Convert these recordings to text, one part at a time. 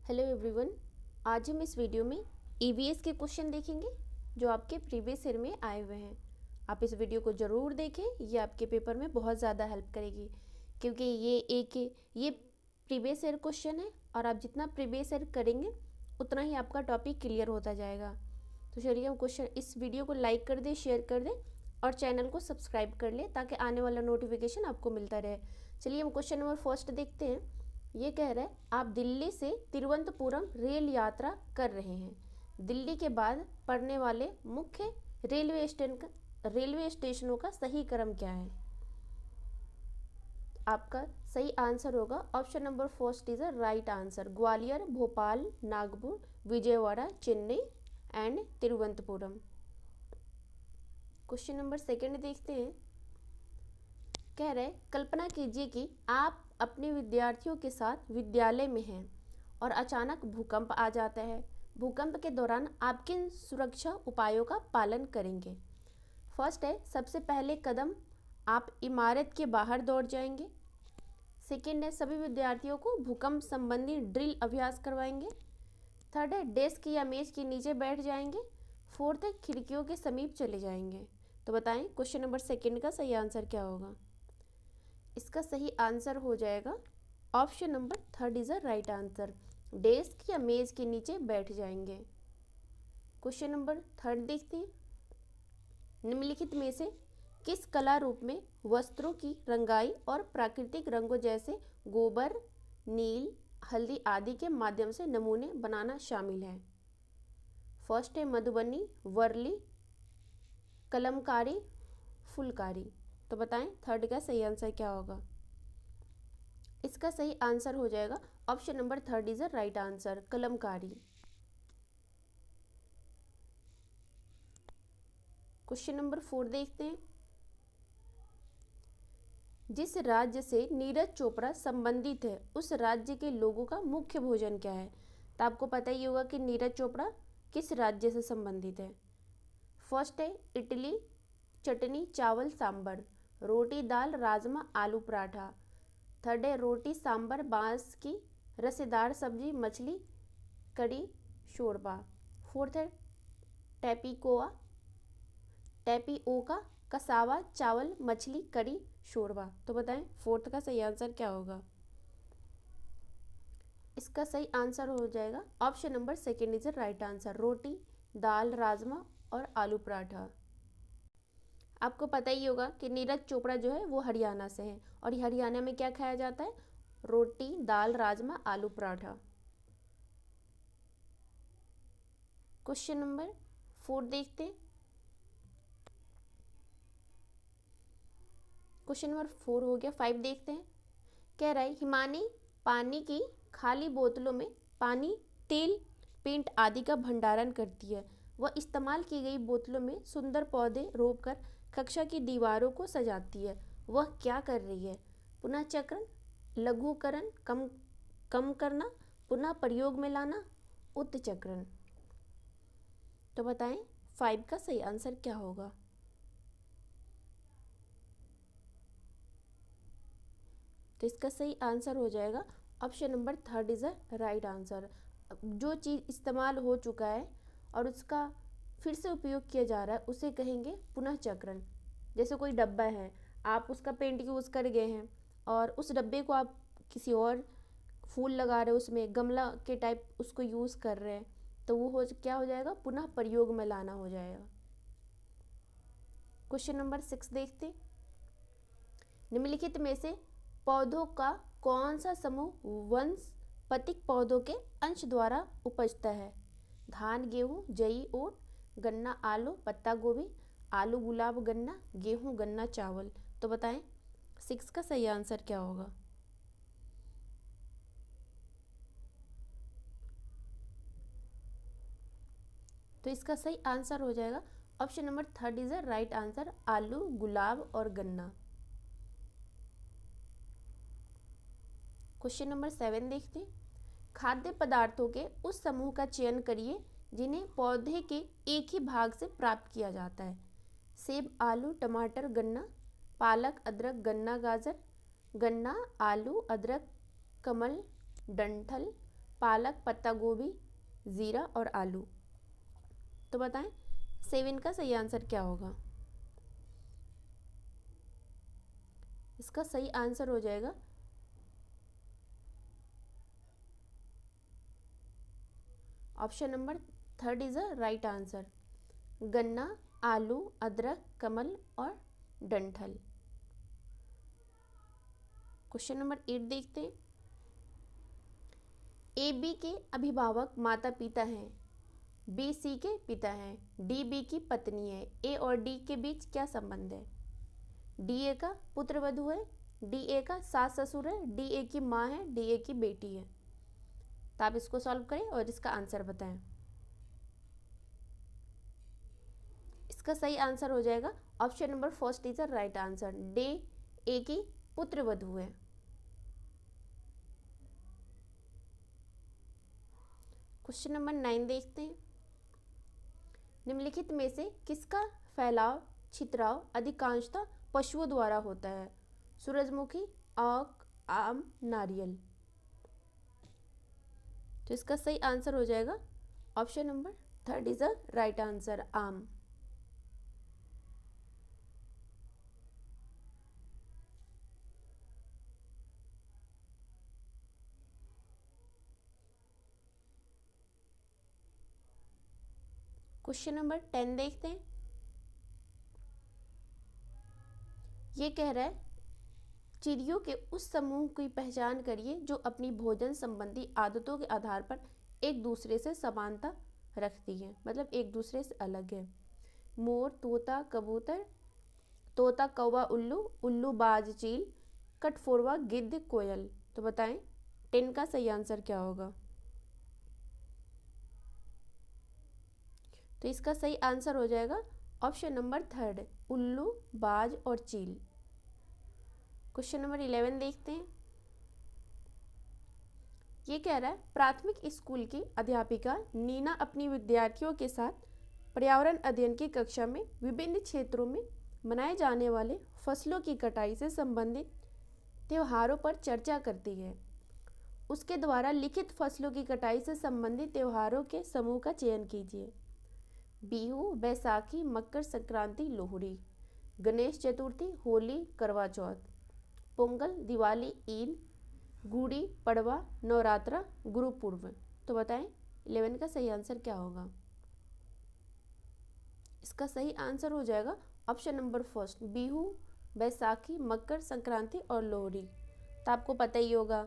Hello everyone. आज हम इस वीडियो में ईवीएस के क्वेश्चन देखेंगे जो आपके प्रीवियस ईयर में आए हुए हैं। आप इस वीडियो को ज़रूर देखें, ये आपके पेपर में बहुत ज़्यादा हेल्प करेगी क्योंकि ये प्रीवियस ईयर क्वेश्चन है और आप जितना प्रीवियस ईयर करेंगे उतना ही आपका टॉपिक क्लियर होता जाएगा। तो चलिए हम इस वीडियो को लाइक कर दें, शेयर कर दें और चैनल को सब्सक्राइब कर लें ताकि आने वाला नोटिफिकेशन आपको मिलता रहे। चलिए हम क्वेश्चन नंबर फर्स्ट देखते हैं। ये कह रहा है आप दिल्ली से तिरुवनंतपुरम रेल यात्रा कर रहे हैं। दिल्ली के बाद पड़ने वाले मुख्य रेलवे स्टेशनों का सही क्रम क्या है? आपका सही आंसर होगा option number first is a right answer. Gwalior, Bhopal, Nagpur, Vijayawada, Chennai and Thiruvananthapuram. Question number second देखते हैं। कह रहे कल्पना कीजिए कि आप अपने विद्यार्थियों के साथ विद्यालय में हैं और अचानक भूकंप आ जाता है। भूकंप के दौरान आप किन सुरक्षा उपायों का पालन करेंगे? फर्स्ट है, सबसे पहले कदम आप इमारत के बाहर दौड़ जाएंगे। सेकंड है, सभी विद्यार्थियों को भूकंप संबंधी ड्रिल अभ्यास करवाएंगे। थर्ड है, डेस्क या मेज के नीचे बैठ जाएंगे। फोर्थ है, खिड़कियों के समीप चले जाएंगे। तो बताएं क्वेश्चन नंबर सेकंड का सही आंसर क्या होगा? इसका सही आंसर हो जाएगा option number third is a right answer. Desk या मेज के नीचे बैठ जाएंगे। क्वेश्चन नंबर थर्ड देखते हैं। निम्नलिखित में से किस कला रूप में वस्त्रों की रंगाई और प्राकृतिक रंगों जैसे गोबर, नील, हल्दी आदि के माध्यम से नमूने बनाना शामिल है? फर्स्ट है मधुबनी, वर्ली, कलमकारी, फुलकारी। तो बताएं थर्ड का सही आंसर क्या होगा? इसका सही आंसर हो जाएगा option number third is a right answer, Kalamkari. Question number 4 देखते हैं। जिस राज्य से नीरज चोपड़ा संबंधित है उस राज्य के लोगों का मुख्य भोजन क्या है? तो आपको पता ही होगा कि नीरज चोपड़ा किस राज्य से संबंधित है। फर्स्ट है इडली, चटनी, चावल, सांबर, रोटी, दाल, राजमा, आलू पराठा। थर्ड है रोटी, सांबर, बांस की रसेदार सब्जी, मछली, कड़ी, शोरबा। फोर्थ है टैपिओका, कसावा, चावल, मछली, कड़ी, शोरबा। तो बताएं फोर्थ का सही आंसर क्या होगा? इसका सही आंसर हो जाएगा option number second is right answer, रोटी, दाल, राजमा और आलू पराठा। आपको पता ही होगा कि नीरज चोपड़ा जो है वो हरियाणा से है और हरियाणा में क्या खाया जाता है? रोटी, दाल, राजमा, आलू पराठा। क्वेश्चन नंबर 4 देखते हैं। क्वेश्चन नंबर 4 हो गया। 5 देखते हैं। कह रहा है हिमानी पानी की खाली बोतलों में पानी, तेल, पेंट आदि का भंडारण करती है। वह इस्तेमाल की गई बोतलों में सुंदर पौधे रोपकर कक्षा की दीवारों को सजाती है। वह क्या कर रही है? पुनः चक्रण, लघुकरण, कम करना, पुनः प्रयोग में लाना, उत्चक्रण। तो बताएं 5 का सही आंसर क्या होगा? तो इसका सही आंसर हो जाएगा option number third is a right answer. जो चीज़ इस्तेमाल हो चुका है और उसका फिर से उपयोग किया जा रहा है उसे कहेंगे पुनः चक्रण। जैसे कोई डब्बा है, आप उसका पेंट यूज़ कर गए हैं और उस डब्बे को आप किसी और फूल लगा रहे हो, उसमें गमला के टाइप उसको यूज़ कर रहे हैं, तो वो क्या हो जाएगा? पुनः प्रयोग में लाना हो जाएगा। क्वेश्चन नंबर 6 देखते। निम्नलिखित में से पौधों का कौन सा समूह वानस्पतिक पौधों के अंश द्वारा उपजता है? धान, गेहूं, जई, ओट, गन्ना, आलू, पत्ता गोभी, आलू, गुलाब, गन्ना, गेहूं, गन्ना, चावल। तो बताएं 6 का सही आंसर क्या होगा? तो इसका सही आंसर हो जाएगा option number third is a right answer, आलू, गुलाब और गन्ना। क्वेश्चन नंबर 7 देखते हैं। खाद्य पदार्थों के उस समूह का चयन करिए जिन्हें पौधे के एक ही भाग से प्राप्त किया जाता है। सेब, आलू, टमाटर, गन्ना, पालक, अदरक, गन्ना, गाजर, गन्ना, आलू, अदरक, कमल, डंठल, पालक, पत्ता गोभी, जीरा और आलू। तो बताएं 7 का सही आंसर क्या होगा। इसका सही आंसर हो जाएगा option number 3 is a right answer. गन्ना, आलू, अदरक, कमल और डंठल। क्वेश्चन नंबर 8 देखते हैं। ए बी के अभिभावक माता पिता हैं, बी सी के पिता हैं, डी बी की पत्नी है। ए और डी के बीच क्या संबंध है। डी ए का पुत्र वधू है, डी ए का सास ससुर है, डी ए की माँ है, डी ए की बेटी है। तो आप इसको सॉल्व करें और इसका आंसर बताएं। इसका सही आंसर हो जाएगा option number first is the right answer. D A की पुत्र वधू है। क्वेश्चन नंबर 9 देखते हैं। निम्नलिखित में से किसका फैलाव छितराव अधिकांशतः पशुओं द्वारा होता है। सूरजमुखी, आक, आम, नारियल। तो इसका सही आंसर हो जाएगा option number 3 is the right answer, आम। क्वेश्चन नंबर 10 देखते हैं। ये कह रहा है चिड़ियों के उस समूह की पहचान करिए जो अपनी भोजन संबंधी आदतों के आधार पर एक दूसरे से समानता रखती है, मतलब एक दूसरे से अलग है। मोर, तोता, कबूतर, तोता कौवा उल्लू, उल्लू बाज चील, कटफोरवा गिद्ध कोयल। तो बताएं 10 का सही आंसर क्या होगा। तो इसका सही आंसर हो जाएगा ऑप्शन नंबर 3 उल्लू, बाज और चील। क्वेश्चन नंबर 11 देखते हैं। ये कह रहा है प्राथमिक स्कूल की अध्यापिका नीना अपनी विद्यार्थियों के साथ पर्यावरण अध्ययन की कक्षा में विभिन्न क्षेत्रों में मनाए जाने वाले फसलों की कटाई से संबंधित त्योहारों पर चर्चा करती है। उसके द्वारा लिखित फसलों की कटाई से संबंधित त्योहारों के समूह का चयन कीजिए। बिहू, बैसाखी, मकर संक्रांति, लोहड़ी, गणेश चतुर्थी, होली, करवा चौथ, पोंगल, दिवाली, ईद, गुड़ी पड़वा, नवरात्रा, गुरुपूर्व। तो बताएं 11 का सही आंसर क्या होगा। इसका सही आंसर हो जाएगा option number first Bihu, Baisakhi, Makar Sankranti और लोहड़ी। तो आपको पता ही होगा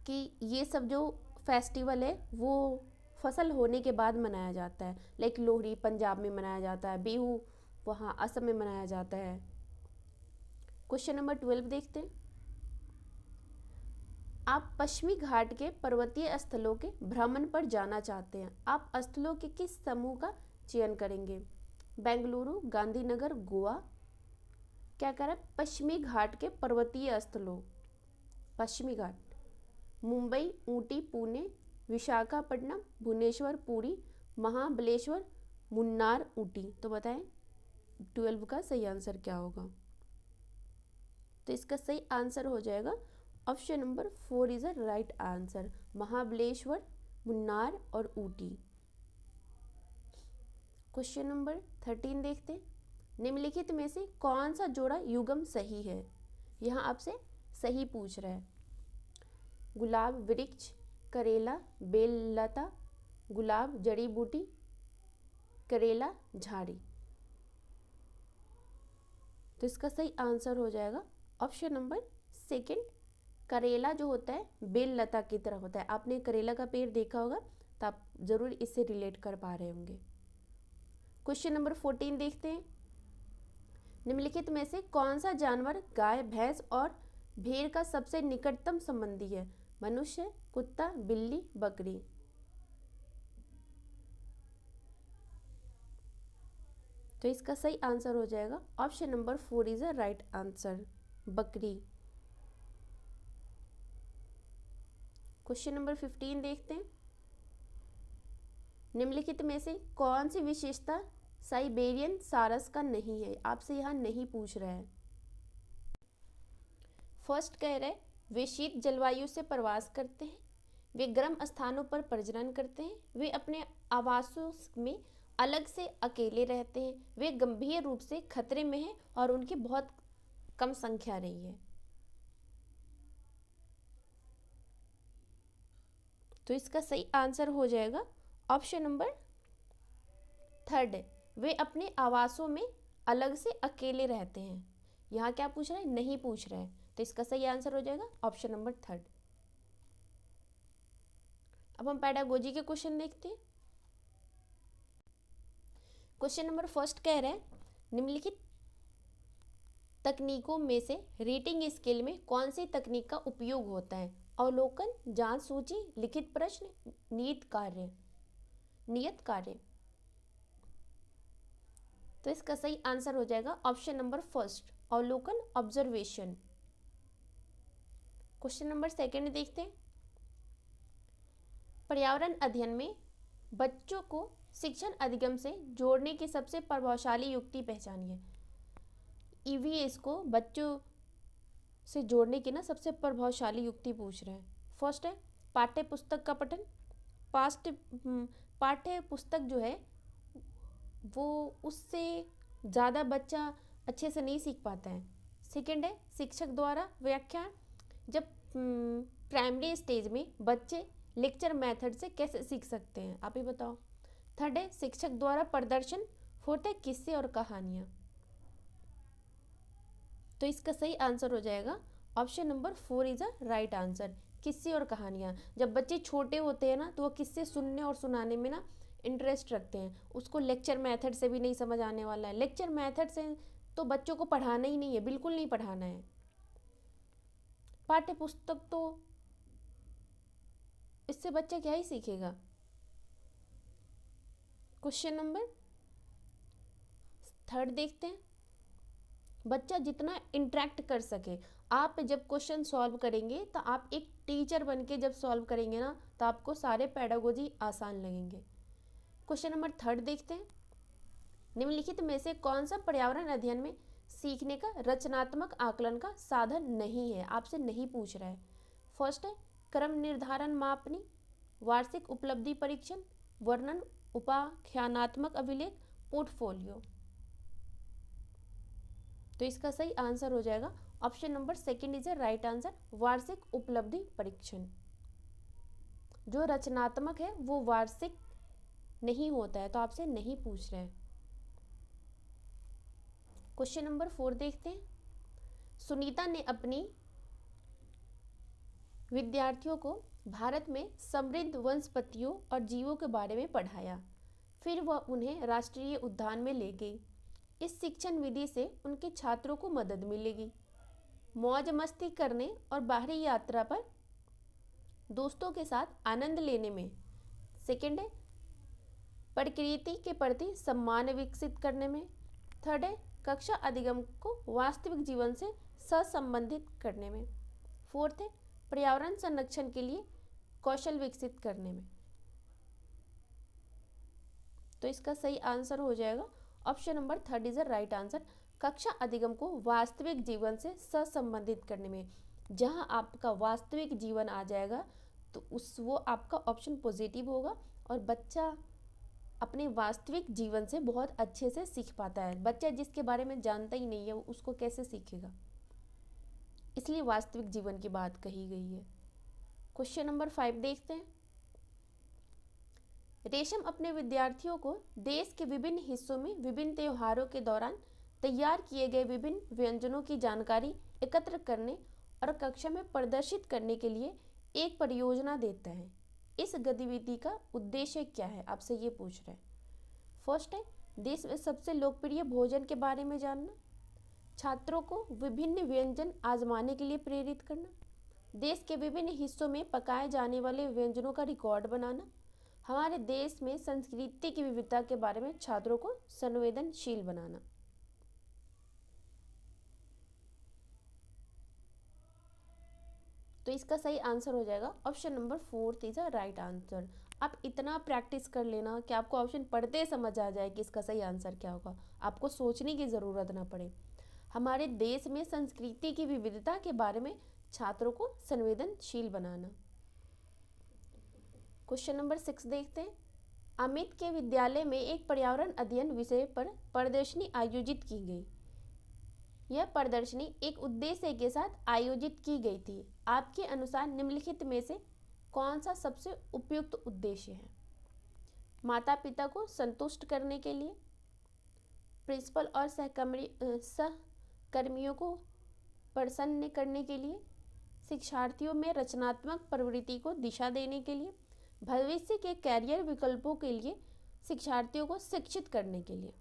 कि ये सब जो फेस्टिवल है वो फसल होने के बाद मनाया जाता है। लाइक लोहड़ी पंजाब में मनाया जाता है, बिहू वहाँ असम में मनाया जाता है। क्वेश्चन नंबर 12 देखते हैं। आप पश्चिमी घाट के पर्वतीय स्थलों के भ्रमण पर जाना चाहते हैं। आप स्थलों के किस समूह का चयन करेंगे। बेंगलुरु, गांधीनगर, गोवा। क्या कह रहा है पश्चिमी घाट के पर्वतीय स्थलों, पश्चिमी घाट, मुंबई, ऊटी, पुणे, विशाखापट्टनम, भुवनेश्वर, पुरी, महाबलेश्वर, मुन्नार, ऊटी। तो बताएं 12 का सही आंसर क्या होगा। तो इसका सही आंसर हो जाएगा option number 4 is a right answer, Mahabaleshwar, Munnar और ऊटी। क्वेश्चन नंबर 13 देखते हैं। निम्नलिखित में से कौन सा जोड़ा युग्म सही है। यहाँ आपसे सही पूछ रहा है। गुलाब वृक्ष, करेला बेललता, गुलाब जड़ी बूटी, करेला झाड़ी। तो इसका सही आंसर हो जाएगा ऑप्शन नंबर 2 करेला जो होता है बेल लता की तरह होता है। आपने करेला का पेड़ देखा होगा तो आप जरूर इससे रिलेट कर पा रहे होंगे। क्वेश्चन नंबर 14 देखते हैं। निम्नलिखित में से कौन सा जानवर गाय, भैंस और भेड़ का सबसे निकटतम संबंधी है। मनुष्य, कुत्ता, बिल्ली, बकरी। तो इसका सही आंसर हो जाएगा option number 4 is a right answer, बकरी। क्वेश्चन नंबर 15 देखते हैं। निम्नलिखित में से कौन सी विशेषता साइबेरियन सारस का नहीं है। आपसे यहाँ नहीं पूछ रहा है। फर्स्ट कह रहे वे शीत जलवायु से प्रवास करते हैं, वे गर्म स्थानों पर प्रजनन करते हैं, वे अपने आवासों में अलग से अकेले रहते हैं, वे गंभीर रूप से खतरे में हैं और उनकी बहुत कम संख्या रही है। तो इसका सही आंसर हो जाएगा ऑप्शन नंबर थर्ड है, वे अपने आवासों में अलग से अकेले रहते हैं। यहाँ क्या पूछ रहा है? नहीं पूछ रहा है, तो इसका सही आंसर हो जाएगा ऑप्शन नंबर थर्ड। अब हम पेडागोजी के क्वेश्चन देखते हैं। क्वेश्चन नंबर फर्स्ट कह रहा है, निम्नलिखित तकनीकों में से रेटिंग स्केल में कौन सी तकनीक का उपयोग होता है? अवलोकन, जांच सूची, लिखित प्रश्न, नियत कार्य। तो इसका सही आंसर हो जाएगा ऑप्शन नंबर फर्स्ट, अवलोकन, ऑब्जर्वेशन। क्वेश्चन नंबर सेकंड देखते हैं। पर्यावरण अध्ययन में बच्चों को शिक्षण अधिगम से जोड़ने की सबसे प्रभावशाली युक्ति पहचानिए। ईवीएस को बच्चों से जोड़ने की सबसे प्रभावशाली युक्ति पूछ रहे हैं। फर्स्ट है पाठ्य पुस्तक का पठन। पाठ्य पुस्तक जो है वो उससे ज़्यादा बच्चा अच्छे से नहीं सीख पाता है। सेकंड है शिक्षक द्वारा व्याख्यान। जब प्राइमरी स्टेज में बच्चे लेक्चर मेथड से कैसे सीख सकते हैं, आप ही बताओ। थर्ड है शिक्षक द्वारा प्रदर्शन। फोर्थ है किस्से और कहानियाँ। तो इसका सही आंसर हो जाएगा option number 4 is a right answer, किस्से और कहानियाँ। जब बच्चे छोटे होते हैं तो वो किस्से सुनने और सुनाने में इंटरेस्ट रखते हैं। उसको लेक्चर मेथड से भी नहीं समझ आने वाला है। लेक्चर मेथड से तो बच्चों को पढ़ाना ही नहीं है, बिल्कुल नहीं पढ़ाना है। पाठ्य पुस्तक तो इससे बच्चा क्या ही सीखेगा। क्वेश्चन नंबर थर्ड देखते हैं। बच्चा जितना इंटरेक्ट कर सके, आप जब क्वेश्चन सॉल्व करेंगे तो आप एक टीचर बन के जब सॉल्व करेंगे तो आपको सारे पेडागोजी आसान लगेंगे। क्वेश्चन नंबर थर्ड देखते हैं। निम्नलिखित में से कौन सा पर्यावरण अध्ययन में सीखने का रचनात्मक आकलन का साधन नहीं है? आपसे नहीं पूछ रहा है। फर्स्ट है क्रम निर्धारण मापनी, वार्षिक उपलब्धि परीक्षण, वर्णन, उपाख्यानात्मक अभिलेख, पोर्टफोलियो। तो इसका सही आंसर हो जाएगा option number second is a right answer, वार्षिक उपलब्धि परीक्षण। जो रचनात्मक है वो वार्षिक नहीं होता है, तो आपसे नहीं पूछ रहे हैं। क्वेश्चन नंबर 4 देखते हैं। सुनीता ने अपनी विद्यार्थियों को भारत में समृद्ध वनस्पतियों और जीवों के बारे में पढ़ाया। फिर वह उन्हें राष्ट्रीय उद्यान में ले गई। इस शिक्षण विधि से उनके छात्रों को मदद मिलेगी। मौज मस्ती करने और बाहरी यात्रा पर दोस्तों के साथ आनंद लेने में। सेकंड है प्रकृति के प्रति सम्मान विकसित करने में। थर्ड है कक्षा अधिगम को वास्तविक जीवन से सहसंबंधित करने में। फोर्थ है पर्यावरण संरक्षण के लिए कौशल विकसित करने में। तो इसका सही आंसर हो जाएगा option number third is the right answer, कक्षा अधिगम को वास्तविक जीवन से सहसंबंधित करने में। जहां आपका वास्तविक जीवन आ जाएगा तो वो आपका ऑप्शन पॉजिटिव होगा और बच्चा अपने वास्तविक जीवन से बहुत अच्छे से सीख पाता है। बच्चा जिसके बारे में जानता ही नहीं है वो उसको कैसे सीखेगा, इसलिए वास्तविक जीवन की बात कही गई है। क्वेश्चन नंबर 5 देखते हैं। रेशम अपने विद्यार्थियों को देश के विभिन्न हिस्सों में विभिन्न त्योहारों के दौरान तैयार किए गए विभिन्न व्यंजनों की जानकारी एकत्र करने और कक्षा में प्रदर्शित करने के लिए एक परियोजना देता है। इस गतिविधि का उद्देश्य क्या है? आपसे ये पूछ रहे हैं। फर्स्ट है देश में सबसे लोकप्रिय भोजन के बारे में जानना, छात्रों को विभिन्न व्यंजन आजमाने के लिए प्रेरित करना, देश के विभिन्न हिस्सों में पकाए जाने वाले व्यंजनों का रिकॉर्ड बनाना, हमारे देश में संस्कृति की विविधता के बारे में छात्रों को संवेदनशील बनाना। तो इसका सही आंसर हो जाएगा option number 4 is a right answer. आप इतना प्रैक्टिस कर लेना कि आपको ऑप्शन पढ़ते समझ आ जाए कि इसका सही आंसर क्या होगा, आपको सोचने की ज़रूरत ना पड़े। हमारे देश में संस्कृति की विविधता के बारे में छात्रों को संवेदनशील बनाना। क्वेश्चन नंबर 6 देखते हैं। अमित के विद्यालय में एक पर्यावरण अध्ययन विषय पर प्रदर्शनी आयोजित की गई। यह प्रदर्शनी एक उद्देश्य के साथ आयोजित की गई थी। आपके अनुसार निम्नलिखित में से कौन सा सबसे उपयुक्त उद्देश्य है? माता पिता को संतुष्ट करने के लिए, प्रिंसिपल और सहकर्मियों को प्रसन्न करने के लिए, शिक्षार्थियों में रचनात्मक प्रवृत्ति को दिशा देने के लिए, भविष्य के कैरियर विकल्पों के लिए शिक्षार्थियों को शिक्षित करने के लिए।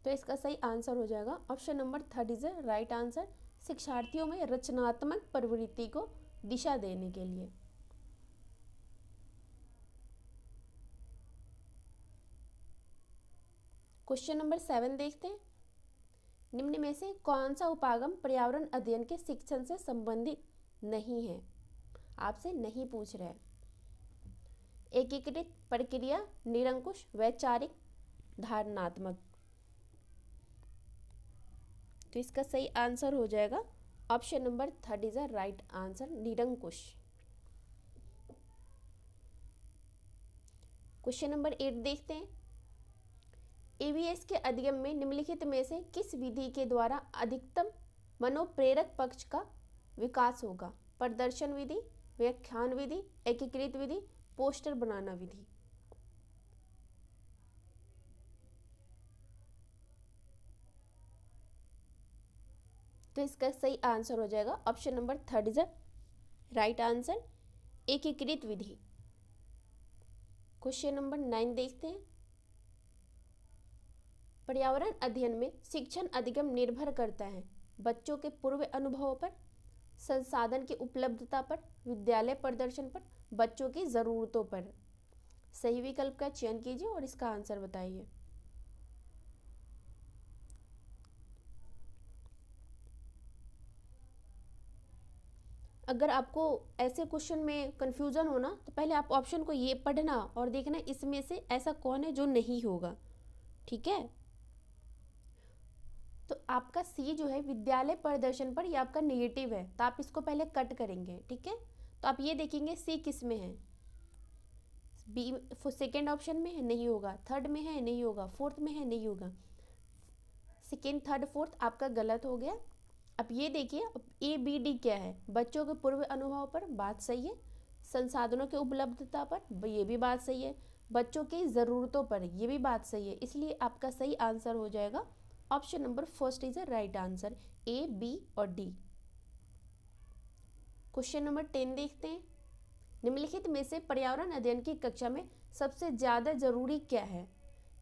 तो इसका सही आंसर हो जाएगा option number 3 is the right answer, शिक्षार्थियों में रचनात्मक प्रवृत्ति को दिशा देने के लिए। क्वेश्चन नंबर 7 देखते हैं। निम्न में से कौन सा उपागम पर्यावरण अध्ययन के शिक्षण से संबंधित नहीं है? आपसे नहीं पूछ रहा है। एकीकृत प्रक्रिया, निरंकुश, वैचारिक, धारणात्मक। तो इसका सही आंसर हो जाएगा option number 3 is the right answer, निरंकुश। क्वेश्चन नंबर 8 देखते हैं। ईवीएस के अधिगम में निम्नलिखित में से किस विधि के द्वारा अधिकतम मनोप्रेरक पक्ष का विकास होगा? प्रदर्शन विधि, व्याख्यान विधि, एकीकृत विधि, पोस्टर बनाना विधि। तो इसका सही आंसर हो जाएगा option number 3 is the right answer, एकीकृत विधि। क्वेश्चन नंबर 9 देखते हैं। पर्यावरण अध्ययन में शिक्षण अधिगम निर्भर करता है बच्चों के पूर्व अनुभवों पर, संसाधन की उपलब्धता पर, विद्यालय प्रदर्शन पर, बच्चों की ज़रूरतों पर। सही विकल्प का चयन कीजिए और इसका आंसर बताइए। अगर आपको ऐसे क्वेश्चन में कंफ्यूजन हो ना, तो पहले आप ऑप्शन को ये पढ़ना और देखना इसमें से ऐसा कौन है जो नहीं होगा। ठीक है, तो आपका सी जो है विद्यालय प्रदर्शन पर, ये आपका नेगेटिव है, तो आप इसको पहले कट करेंगे। ठीक है, तो आप ये देखेंगे सी किस में है। बी सेकेंड ऑप्शन में है, नहीं होगा। थर्ड में है, नहीं होगा। फोर्थ में है, नहीं होगा। सेकेंड, थर्ड, फोर्थ आपका गलत हो गया। अब ये देखिए ए बी डी क्या है? बच्चों के पूर्व अनुभव पर, बात सही है। संसाधनों की उपलब्धता पर, ये भी बात सही है। बच्चों की ज़रूरतों पर, ये भी बात सही है। इसलिए आपका सही आंसर हो जाएगा option number first is the right answer, A, B और डी। क्वेश्चन नंबर 10 देखते हैं। निम्नलिखित में से पर्यावरण अध्ययन की कक्षा में सबसे ज़्यादा जरूरी क्या है?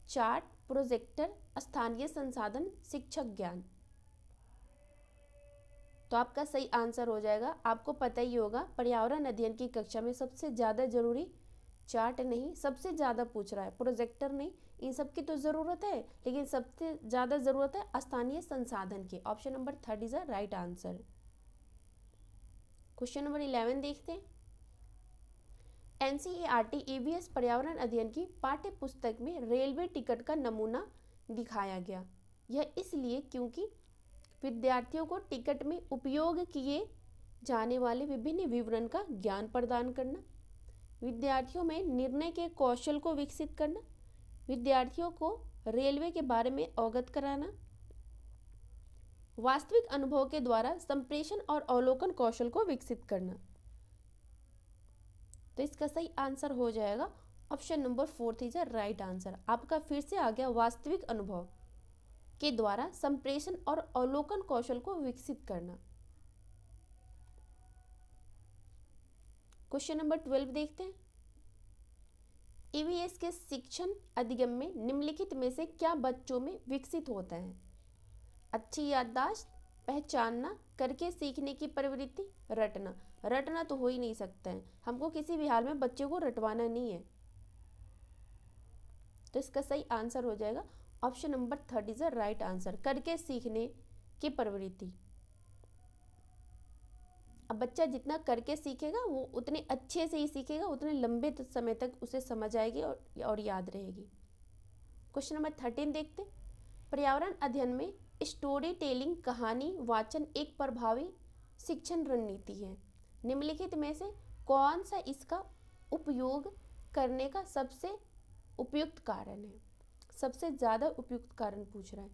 चार्ट, प्रोजेक्टर, स्थानीय संसाधन, शिक्षक ज्ञान। तो आपका सही आंसर हो जाएगा, आपको पता ही होगा पर्यावरण अध्ययन की कक्षा में सबसे ज़्यादा जरूरी चार्ट नहीं, सबसे ज़्यादा पूछ रहा है प्रोजेक्टर नहीं। इन सब की तो ज़रूरत है, लेकिन सबसे ज़्यादा ज़रूरत है स्थानीय संसाधन की। Option number 3 is the right answer. Question number 11 देखते हैं। एनसीईआरटी ईवीएस पर्यावरण अध्ययन की पाठ्य पुस्तक में रेलवे टिकट का नमूना दिखाया गया। यह इसलिए क्योंकि विद्यार्थियों को टिकट में उपयोग किए जाने वाले विभिन्न विवरण का ज्ञान प्रदान करना, विद्यार्थियों में निर्णय के कौशल को विकसित करना, विद्यार्थियों को रेलवे के बारे में अवगत कराना, वास्तविक अनुभव के द्वारा संप्रेषण और अवलोकन कौशल को विकसित करना। तो इसका सही आंसर हो जाएगा option number 4 is the right answer. आपका फिर से आ गया वास्तविक अनुभव के द्वारा संप्रेषण और अवलोकन कौशल को विकसित करना। क्वेश्चन नंबर 12 देखते हैं। ईवीएस के शिक्षण अधिगम में निम्नलिखित में से क्या बच्चों में विकसित होता है? अच्छी याददाश्त, पहचानना, करके सीखने की प्रवृत्ति, रटना। रटना तो हो ही नहीं सकता है, हमको किसी भी हाल में बच्चे को रटवाना नहीं है। तो इसका सही आंसर हो जाएगा option number 3 is the right answer, करके सीखने की प्रवृत्ति। अब बच्चा जितना करके सीखेगा वो उतने अच्छे से ही सीखेगा, उतने लंबे समय तक उसे समझ आएगी और याद रहेगी। क्वेश्चन नंबर 13 देखते हैं। पर्यावरण अध्ययन में स्टोरी टेलिंग कहानी वाचन एक प्रभावी शिक्षण रणनीति है। निम्नलिखित में से कौन सा इसका उपयोग करने का सबसे उपयुक्त कारण है? सबसे ज़्यादा उपयुक्त कारण पूछ रहा है।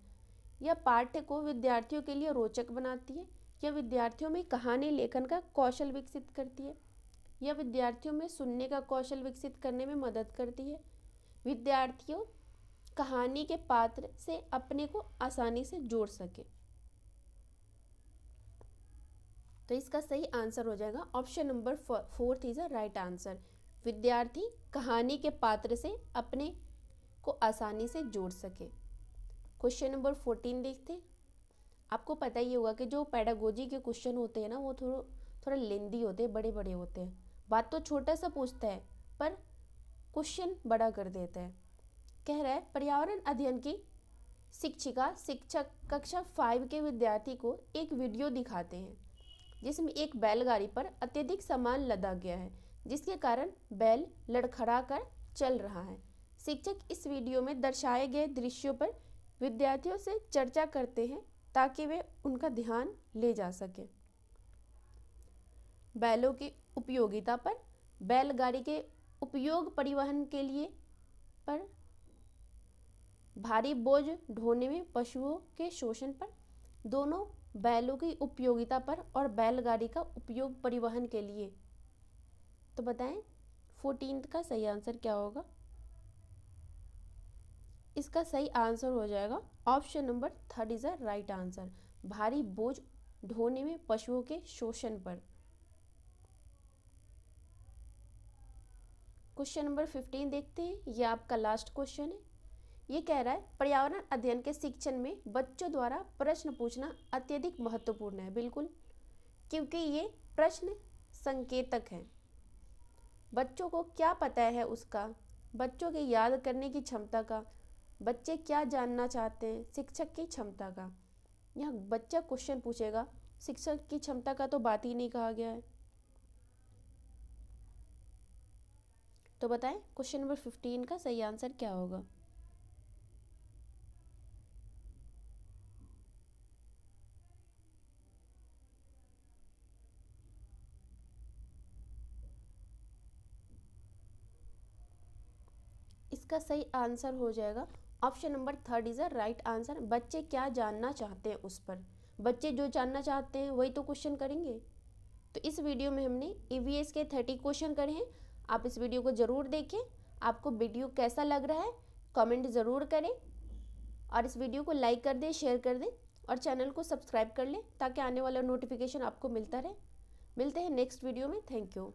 यह पाठ्य को विद्यार्थियों के लिए रोचक बनाती है, यह विद्यार्थियों में कहानी लेखन का कौशल विकसित करती है, यह विद्यार्थियों में सुनने का कौशल विकसित करने में मदद करती है, विद्यार्थियों कहानी के पात्र से अपने को आसानी से जोड़ सके। तो इसका सही आंसर हो जाएगा option number 4 is a right answer. विद्यार्थी कहानी के पात्र से अपने को आसानी से जोड़ सके। क्वेश्चन नंबर 14 देखते हैं। आपको पता ही होगा कि जो पेडागोजी के क्वेश्चन होते हैं ना, वो थोड़ा लेंदी होते हैं, बड़े बड़े होते हैं। बात तो छोटा सा पूछता है पर क्वेश्चन बड़ा कर देता है। कह रहा है पर्यावरण अध्ययन की शिक्षक कक्षा 5 के विद्यार्थी को एक वीडियो दिखाते हैं जिसमें एक बैलगाड़ी पर अत्यधिक सामान लदा गया है, जिसके कारण बैल लड़खड़ा कर चल रहा है। शिक्षक इस वीडियो में दर्शाए गए दृश्यों पर विद्यार्थियों से चर्चा करते हैं ताकि वे उनका ध्यान ले जा सके। बैलों की उपयोगिता पर, बैलगाड़ी के उपयोग परिवहन के लिए पर, भारी बोझ ढोने में पशुओं के शोषण पर, दोनों बैलों की उपयोगिता पर और बैलगाड़ी का उपयोग परिवहन के लिए। तो बताएं 14 का सही आंसर क्या होगा? इसका सही आंसर हो जाएगा option number 3 is a right answer. भारी बोझ ढोने में पशुओं के शोषण पर। क्वेश्चन नंबर 15 देखते हैं। यह आपका लास्ट क्वेश्चन है। ये कह रहा है पर्यावरण अध्ययन के शिक्षण में बच्चों द्वारा प्रश्न पूछना अत्यधिक महत्वपूर्ण है। बिल्कुल, क्योंकि ये प्रश्न संकेतक हैं। बच्चों को क्या पता है उसका, बच्चों के याद करने की क्षमता का, बच्चे क्या जानना चाहते हैं, शिक्षक की क्षमता का। यह बच्चा क्वेश्चन पूछेगा, शिक्षक की क्षमता का तो बात ही नहीं कहा गया है। तो बताएं क्वेश्चन नंबर 15 का सही आंसर क्या होगा? इसका सही आंसर हो जाएगा option number 3 is a right answer. बच्चे क्या जानना चाहते हैं उस पर। बच्चे जो जानना चाहते हैं वही तो क्वेश्चन करेंगे। तो इस वीडियो में हमने EVS के 30 क्वेश्चन करे हैं। आप इस वीडियो को ज़रूर देखें। आपको वीडियो कैसा लग रहा है कमेंट ज़रूर करें और इस वीडियो को लाइक कर दें, शेयर कर दें और चैनल को सब्सक्राइब कर लें ताकि आने वाला नोटिफिकेशन आपको मिलता रहे। मिलते हैं नेक्स्ट वीडियो में। Thank you.